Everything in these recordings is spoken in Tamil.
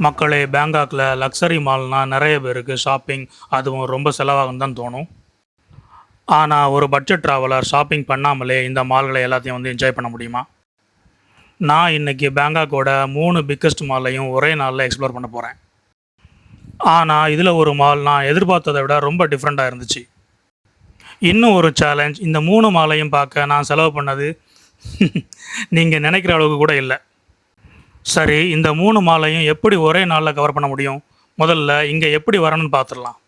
மக்களே பேங்காக்கில் லக்ஸரி மால்னால் நிறைய பேருக்கு ஷாப்பிங் அதுவும் ரொம்ப செலவாகும் தான் தோணும். ஆனால் ஒரு பட்ஜெட் ட்ராவலர் ஷாப்பிங் பண்ணாமலே இந்த மால்களை எல்லாத்தையும் என்ஜாய் பண்ண முடியுமா? நான் இன்றைக்கி பேங்காக்கோட 3 பிக்கஸ்ட் மாலையும் ஒரே நாளில் எக்ஸ்ப்ளோர் பண்ண போகிறேன். ஆனால் இதில் ஒரு மால் நான் எதிர்பார்த்ததை விட ரொம்ப டிஃப்ரெண்ட்டாக இருந்துச்சு. இன்னும் ஒரு சேலஞ்ச், இந்த 3 மாலையும் பார்க்க நான் செலவு பண்ணது நீங்கள் நினைக்கிற அளவுக்கு கூட இல்லை. சரி, இந்த 3 மாலையும் எப்படி ஒரே நாளில் கவர் பண்ண முடியும்? முதல்ல இங்கே எப்படி வரணும்னு பார்த்துடலாம்.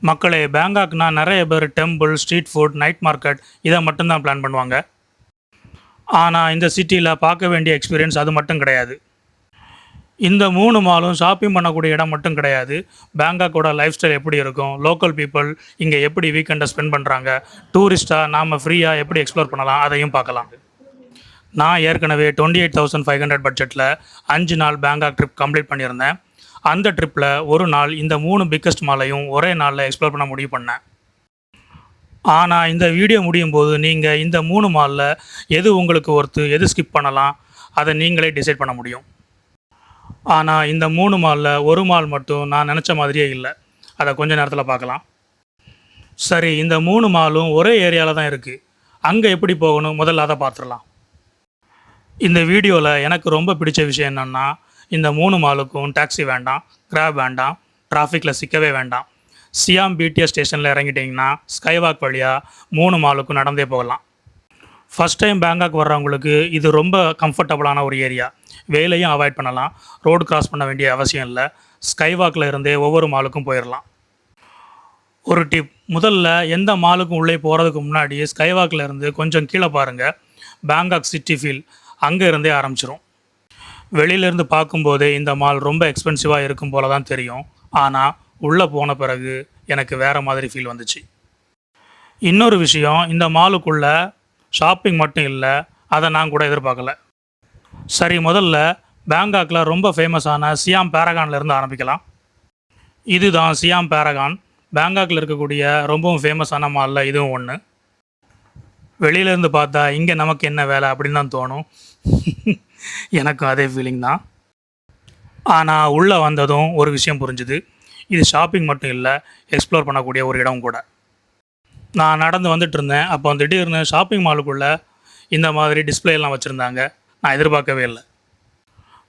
மக்களே, பேங்காக்னா நிறைய பேர் temple, street food, night market இதை மட்டும்தான் பிளான் பண்ணுவாங்க. ஆனால் இந்த சிட்டியில் பார்க்க வேண்டிய எக்ஸ்பீரியன்ஸ் அது மட்டும் கிடையாது. இந்த 3 மாலும் ஷாப்பிங் பண்ணக்கூடிய இடம் மட்டும் கிடையாது. பேங்காக்கோட லைஃப் ஸ்டைல் எப்படி இருக்கும், லோக்கல் பீப்புள் இங்கே எப்படி வீக்கெண்டை ஸ்பெண்ட் பண்ணுறாங்க, டூரிஸ்ட்டாக நாம் ஃப்ரீயாக எப்படி எக்ஸ்ப்ளோர் பண்ணலாம் அதையும் பார்க்கலாம். நான் ஏற்கனவே 28,500 பட்ஜெட்டில் 5 நாள் பேங்காக் ட்ரிப் கம்ப்ளீட் பண்ணியிருந்தேன். அந்த ட்ரிப்பில் ஒரு நாள் இந்த 3 பிக்கஸ்ட் மாலையும் ஒரே நாளில் எக்ஸ்ப்ளோர் பண்ண முடிவு பண்ணேன். ஆனால் இந்த வீடியோ முடியும் போது நீங்கள் இந்த 3 மாலில் எது உங்களுக்கு ஒர்த்து, எது ஸ்கிப் பண்ணலாம் அதை நீங்களே டிசைட் பண்ண முடியும். ஆனால் இந்த 3 மாலில் ஒரு மால் மட்டும் நான் நினச்ச மாதிரியே இல்லை. அதை கொஞ்ச நேரத்தில் பார்க்கலாம். சரி, இந்த 3 மாலும் ஒரே ஏரியாவில் தான் இருக்குது. அங்கே எப்படி போகணும் முதல்ல அதை பார்த்துடலாம். இந்த வீடியோவில் எனக்கு ரொம்ப பிடிச்ச விஷயம் என்னென்னா, இந்த 3 மாலுக்கும் டாக்ஸி வேண்டாம், கிராப் வேண்டாம், டிராஃபிக்கில் சிக்கவே வேண்டாம். சியாம் பிடிஎஸ் ஸ்டேஷனில் இறங்கிட்டிங்கன்னா ஸ்கைவாக் வழியாக 3 மாலுக்கும் நடந்தே போகலாம். ஃபஸ்ட் டைம் பேங்காக் வர்றவங்களுக்கு இது ரொம்ப கம்ஃபர்டபுளான ஒரு ஏரியா. வேலையும் அவாய்ட் பண்ணலாம், ரோடு கிராஸ் பண்ண வேண்டிய அவசியம் இல்லை. ஸ்கைவாக்கில் இருந்தே ஒவ்வொரு மாலுக்கும் போயிடலாம். ஒரு டிப், முதல்ல எந்த மாலுக்கும் உள்ளே போகிறதுக்கு முன்னாடி ஸ்கைவாக்கில் இருந்து கொஞ்சம் கீழே பாருங்கள். பேங்காக் சிட்டி ஃபீல் அங்கே இருந்தே ஆரம்பிச்சிடும். வெளியிலேருந்து பார்க்கும்போதே இந்த மால் ரொம்ப எக்ஸ்பென்சிவாக இருக்கும் போல தான் தெரியும். ஆனால் உள்ளே போன பிறகு எனக்கு வேறு மாதிரி ஃபீல் வந்துச்சு. இன்னொரு விஷயம், இந்த மாலுக்குள்ளே ஷாப்பிங் மட்டும் இல்லை, அதை நான் கூட எதிர்பார்க்கல. சரி, முதல்ல பேங்காக்கில் ரொம்ப ஃபேமஸான சியாம் பேரகான்லேருந்து ஆரம்பிக்கலாம். இதுதான் சியாம் பேரகான். பேங்காக்கில் இருக்கக்கூடிய ரொம்பவும் ஃபேமஸான மாலில் இதுவும் ஒன்று. வெளியிலேருந்து பார்த்தா இங்கே நமக்கு என்ன வேலை அப்படின்னு தான் தோணும். எனக்கும் அதே ஃபீலிங் தான். ஆனால் உள்ளே வந்ததும் ஒரு விஷயம் புரிஞ்சுது. இது ஷாப்பிங் மட்டும் இல்லை, எக்ஸ்ப்ளோர் பண்ணக்கூடிய ஒரு இடம் கூட. நான் நடந்து வந்துட்டு இருந்தேன். அப்போ திடீர்னு ஷாப்பிங் மாலுக்குள்ளே இந்த மாதிரி டிஸ்பிளேலாம் வச்சுருந்தாங்க. நான் எதிர்பார்க்கவே இல்லை.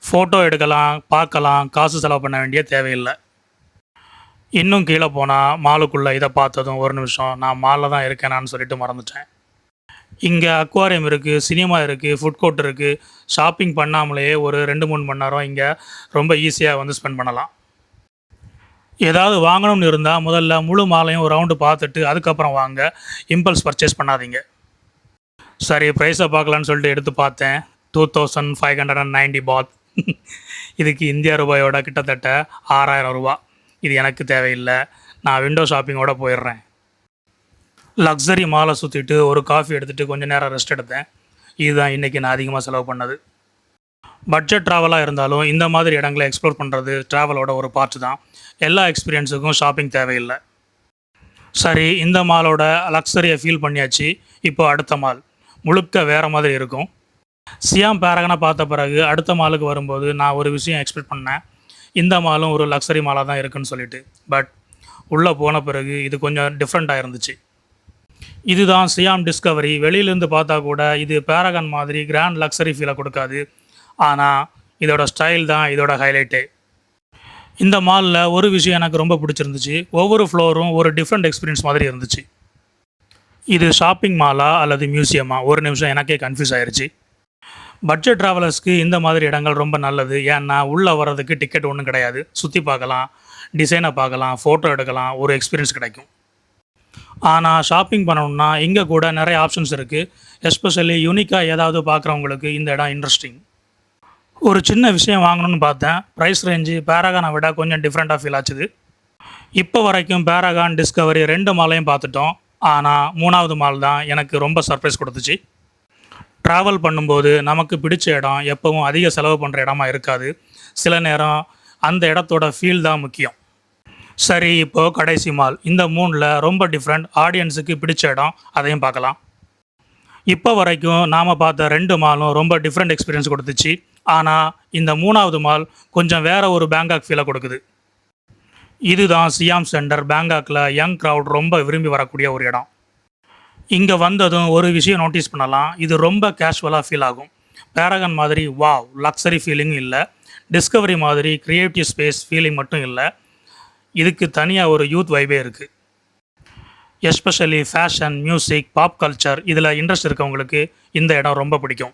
ஃபோட்டோ எடுக்கலாம், பார்க்கலாம், காசு செலவு பண்ண வேண்டிய தேவையில்லை. இன்னும் கீழே போனால் மாலுக்குள்ளே இதை பார்த்ததும் ஒரு நிமிஷம் நான் மாலில் தான் இருக்கேனான்னு சொல்லிட்டு மறந்துட்டேன். இங்கே அக்வாரியம் இருக்குது, சினிமா இருக்குது, ஃபுட் கோர்ட் இருக்குது. ஷாப்பிங் பண்ணாமலேயே ஒரு 2-3 மணி நேரம் இங்கே ரொம்ப ஈஸியாக ஸ்பெண்ட் பண்ணலாம். ஏதாவது வாங்கணும்னு இருந்தால் முதல்ல முழு மாலையும் ஒரு ரவுண்டு பார்த்துட்டு அதுக்கப்புறம் வாங்க. இம்பல்ஸ் பர்ச்சேஸ் பண்ணாதீங்க. சரி, ப்ரைஸை பார்க்கலான்னு சொல்லிட்டு எடுத்து பார்த்தேன். 2590 பாத். இதுக்கு இந்தியா ரூபாயோட கிட்டத்தட்ட 6000 ரூபா. இது எனக்கு தேவையில்லை. நான் விண்டோ ஷாப்பிங்கோடு போயிடுறேன். லக்ஸரி மாலை சுற்றிட்டு ஒரு காஃபி எடுத்துகிட்டு கொஞ்சம் நேரம் ரெஸ்ட் எடுத்தேன். இதுதான் இன்றைக்கி நான் அதிகமாக செலவு பண்ணது. பட்ஜெட் ட்ராவலாக இருந்தாலும் இந்த மாதிரி இடங்களை எக்ஸ்ப்ளோர் பண்ணுறது ட்ராவலோட ஒரு பார்ட் தான். எல்லா எக்ஸ்பீரியன்ஸுக்கும் ஷாப்பிங் தேவையில்லை. சரி, இந்த மாலோட லக்ஸரியை ஃபீல் பண்ணியாச்சு. இப்போ அடுத்த மால் முழுக்க வேறு மாதிரி இருக்கும். சியாம் பேரகனை பார்த்த பிறகு அடுத்த மாலுக்கு வரும்போது நான் ஒரு விஷயம் எக்ஸ்பெக்ட் பண்ணேன். இந்த மாலும் ஒரு லக்ஸரி மாலாக தான் இருக்குன்னு சொல்லிட்டு. பட் உள்ளே போன பிறகு இது கொஞ்சம் டிஃப்ரெண்ட்டாக இருந்துச்சு. இதுதான் சியாம் டிஸ்கவரி. வெளியிலேருந்து பார்த்தா கூட இது பேரகான் மாதிரி கிராண்ட் லக்ஸரி ஃபீலை கொடுக்காது. ஆனால் இதோட ஸ்டைல் தான் இதோட ஹைலைட்டே. இந்த மாலில் ஒரு விஷயம் எனக்கு ரொம்ப பிடிச்சிருந்துச்சு. ஒவ்வொரு ஃப்ளோரும் ஒரு டிஃப்ரெண்ட் எக்ஸ்பீரியன்ஸ் மாதிரி இருந்துச்சு. இது ஷாப்பிங் மாலா அல்லது மியூசியமா? ஒரு நிமிஷம் எனக்கே கன்ஃபியூஸ் ஆயிடுச்சு. பட்ஜெட் ட்ராவலர்ஸ்க்கு இந்த மாதிரி இடங்கள் ரொம்ப நல்லது. ஏன்னா உள்ளே வர்றதுக்கு டிக்கெட் ஒன்றும் கிடையாது. சுற்றி பார்க்கலாம், டிசைனை பார்க்கலாம், ஃபோட்டோ எடுக்கலாம், ஒரு எக்ஸ்பீரியன்ஸ் கிடைக்கும். ஆனால் ஷாப்பிங் பண்ணணுன்னா இங்கே கூட நிறைய ஆப்ஷன்ஸ் இருக்குது. எஸ்பெஷலி யூனிக்காக ஏதாவது பார்க்குறவங்களுக்கு இந்த இடம் இன்ட்ரெஸ்டிங். ஒரு சின்ன விஷயம் வாங்கணும்னு பார்த்தேன். ப்ரைஸ் ரேஞ்சு பேரகானை விட கொஞ்சம் டிஃப்ரெண்ட்டாக ஃபீல் ஆச்சுது. இப்போ வரைக்கும் பேரகான், டிஸ்கவரி 2 மாலையும் பார்த்துட்டோம். ஆனால் 3வது மால் தான் எனக்கு ரொம்ப சர்ப்ரைஸ் கொடுத்துச்சு. ட்ராவல் பண்ணும்போது நமக்கு பிடிச்ச இடம் எப்போவும் அதிக செலவு பண்ணுற இடமா இருக்காது. சில நேரம் அந்த இடத்தோட ஃபீல் தான் முக்கியம். சரி, இப்போது கடைசி மால். இந்த 3ல் ரொம்ப டிஃப்ரெண்ட், ஆடியன்ஸுக்கு பிடிச்ச இடம், அதையும் பார்க்கலாம். இப்போ வரைக்கும் நாம் பார்த்த 2 மாலும் ரொம்ப டிஃப்ரெண்ட் எக்ஸ்பீரியன்ஸ் கொடுத்துச்சு. ஆனால் இந்த மூணாவது மால் கொஞ்சம் வேற ஒரு பேங்காக் ஃபீலை கொடுக்குது. இதுதான் சியாம் சென்டர். பேங்காக்கில் யங் க்ரௌட் ரொம்ப விரும்பி வரக்கூடிய ஒரு இடம். இங்கே வந்ததும் ஒரு விஷயம் நோட்டீஸ் பண்ணலாம், இது ரொம்ப கேஷுவலாக ஃபீல் ஆகும். பேரகன் மாதிரி வாவ் லக்ஸரி ஃபீலிங்கும் இல்லை, டிஸ்கவரி மாதிரி க்ரியேட்டிவ் ஸ்பேஸ் ஃபீலிங் மட்டும் இல்லை, இதுக்கு தனியாக ஒரு யூத் வைபே இருக்குது. Especially fashion, music, pop culture இதில் இன்ட்ரெஸ்ட் இருக்கவங்களுக்கு இந்த இடம் ரொம்ப பிடிக்கும்.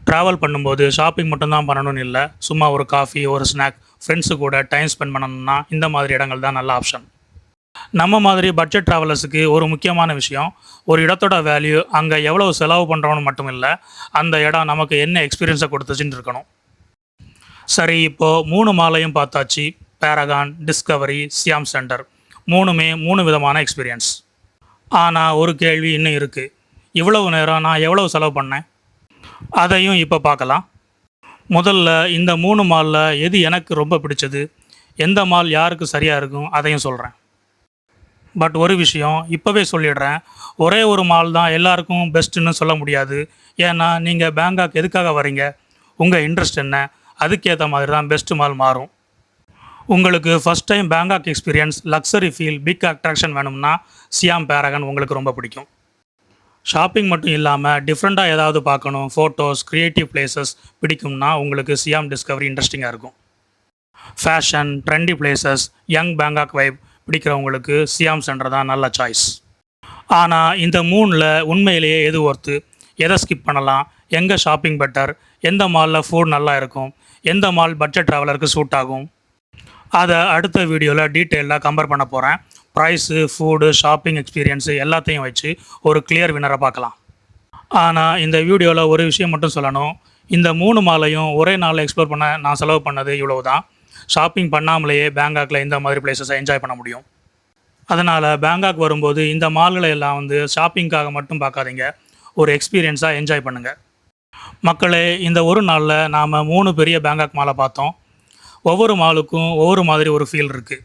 ட்ராவல் பண்ணும்போது ஷாப்பிங் மட்டும்தான் பண்ணணும்னு இல்லை, சும்மா ஒரு காஃபி, ஒரு ஸ்நாக், ஃப்ரெண்ட்ஸு கூட டைம் ஸ்பெண்ட் பண்ணணும்னா இந்த மாதிரி இடங்கள் தான் நல்ல ஆப்ஷன். நம்ம மாதிரி பட்ஜெட் ட்ராவலர்ஸுக்கு ஒரு முக்கியமான விஷயம், ஒரு இடத்தோட வேல்யூ அங்கே எவ்வளோ செலவு பண்ணுறோன்னு மட்டும் இல்லை, அந்த இடம் நமக்கு என்ன எக்ஸ்பீரியன்ஸை கொடுத்துச்சின்னு இருக்கணும். சரி, இப்போது 3 மாலையும் பார்த்தாச்சு. பேரகான், டிஸ்கவரி, சியாம் சென்டர், மூணுமே 3 விதமான எக்ஸ்பீரியன்ஸ். ஆனால் ஒரு கேள்வி இன்னும் இருக்குது, இவ்வளவு நேரம் நான் எவ்வளவு செலவு பண்ணேன்? அதையும் இப்போ பார்க்கலாம். முதல்ல இந்த 3 மாலில் எது எனக்கு ரொம்ப பிடிச்சது, எந்த மால் யாருக்கு சரியாக இருக்கும் அதையும் சொல்கிறேன். பட் ஒரு விஷயம் இப்போவே சொல்லிடுறேன், ஒரே ஒரு மால் தான் எல்லாருக்கும் பெஸ்ட்டுன்னு சொல்ல முடியாது. ஏன்னா நீங்கள் பேங்காக் எதுக்காக வரீங்க, உங்கள் இன்ட்ரெஸ்ட் என்ன, அதுக்கேற்ற மாதிரி தான் பெஸ்ட்டு மால் மாறும். உங்களுக்கு first time Bangkok experience, luxury feel, big attraction வேணும்னா சியாம் பேரகன் உங்களுக்கு ரொம்ப பிடிக்கும். ஷாப்பிங் மட்டும் இல்லாமல் டிஃப்ரெண்ட்டாக ஏதாவது பார்க்கணும், ஃபோட்டோஸ், க்ரியேட்டிவ் பிளேசஸ் பிடிக்கும்னா உங்களுக்கு சியாம் டிஸ்கவரி இன்ட்ரெஸ்டிங்காக இருக்கும். Fashion, trendy places, young Bangkok vibe பிடிக்கிறவங்களுக்கு சியாம் சென்டர் தான் நல்ல சாய்ஸ். ஆனால் இந்த 3ல் உண்மையிலேயே எது ஒர்த்து, எதை ஸ்கிப் பண்ணலாம், எங்கே ஷாப்பிங் பெட்டர், எந்த மாலில் ஃபுட் நல்லா இருக்கும், எந்த மால் பட்ஜெட் ட்ராவலருக்கு சூட் ஆகும், அதை அடுத்த வீடியோவில் டீட்டெயிலாக கம்பேர் பண்ண போகிறேன். ப்ரைஸு, ஃபுட்டு, ஷாப்பிங் எக்ஸ்பீரியன்ஸு எல்லாத்தையும் வச்சு ஒரு கிளியர் வினரை பார்க்கலாம். ஆனால் இந்த வீடியோவில் ஒரு விஷயம் மட்டும் சொல்லணும், இந்த 3 மாலையும் ஒரே நாளில் எக்ஸ்ப்ளோர் பண்ண நான் செலவு பண்ணது இவ்வளவு தான். ஷாப்பிங் பண்ணாமலேயே பேங்காக்கில் இந்த மாதிரி பிளேசஸை என்ஜாய் பண்ண முடியும். அதனால் பேங்காக் வரும்போது இந்த மால்களை எல்லாம் ஷாப்பிங்காக மட்டும் பார்க்காதீங்க, ஒரு எக்ஸ்பீரியன்ஸாக என்ஜாய் பண்ணுங்கள். மக்களே, இந்த ஒரு நாளில் நாம் 3 பெரிய பேங்காக் மாலை பார்த்தோம். ஒவ்வொரு மாலுக்கும் ஒவ்வொரு மாதிரி ஒரு ஃபீல் இருக்குது.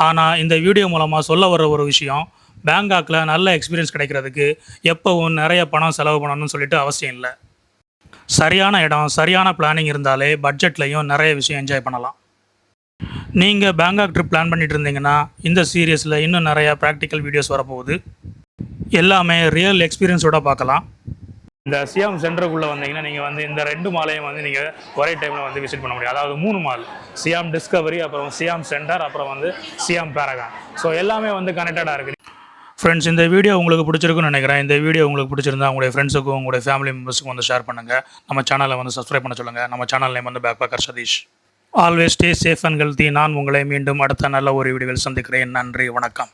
ஆனால் இந்த வீடியோ மூலமாக சொல்ல வர ஒரு விஷயம், பேங்காக்கில் நல்ல எக்ஸ்பீரியன்ஸ் கிடைக்கிறதுக்கு எப்போவும் நிறைய பணம் செலவு பண்ணணும்னு சொல்லிட்டு அவசியம் இல்லை. சரியான இடம், சரியான பிளானிங் இருந்தாலே பட்ஜெட்லையும் நிறைய விஷயம் என்ஜாய் பண்ணலாம். நீங்கள் பேங்காக் ட்ரிப் பிளான் பண்ணிட்டு இருந்தீங்கன்னா இந்த சீரியஸில் இன்னும் நிறையா ப்ராக்டிக்கல் வீடியோஸ் வரப்போகுது. எல்லாமே ரியல் எக்ஸ்பீரியன்ஸோட பார்க்கலாம். இந்த சியாம் சென்டருக்குள்ளே வந்தீங்கன்னா நீங்கள் இந்த 2 மாலையும் நீங்கள் ஒரே டைமில் விசிட் பண்ண முடியும். அதாவது 3 மால், சியாம் டிஸ்கவரி, அப்புறம் சியாம் சென்டர், அப்புறம் சியாம் பேரகான். ஸோ எல்லாமே கனெக்டடாக இருக்குது. ஃப்ரெண்ட்ஸ், இந்த வீடியோ உங்களுக்கு பிடிச்சிருக்குன்னு நினைக்கிறேன். இந்த வீடியோ உங்களுக்கு பிடிச்சிருந்தா உங்களுடைய ஃப்ரெண்ட்ஸுக்கும் உங்களுடைய ஃபேமிலி மெம்பர்ஸுக்கும் ஷேர் பண்ணுங்கள். நம்ம சேனலை சப்ஸ்கிரைப் பண்ண சொல்லுங்கள். நம்ம channel name backpacker Sathish. Always stay safe and healthy. நான் உங்களை மீண்டும் அடுத்த நல்ல ஒரு வீடியோவில் சந்திக்கிறேன். நன்றி, வணக்கம்.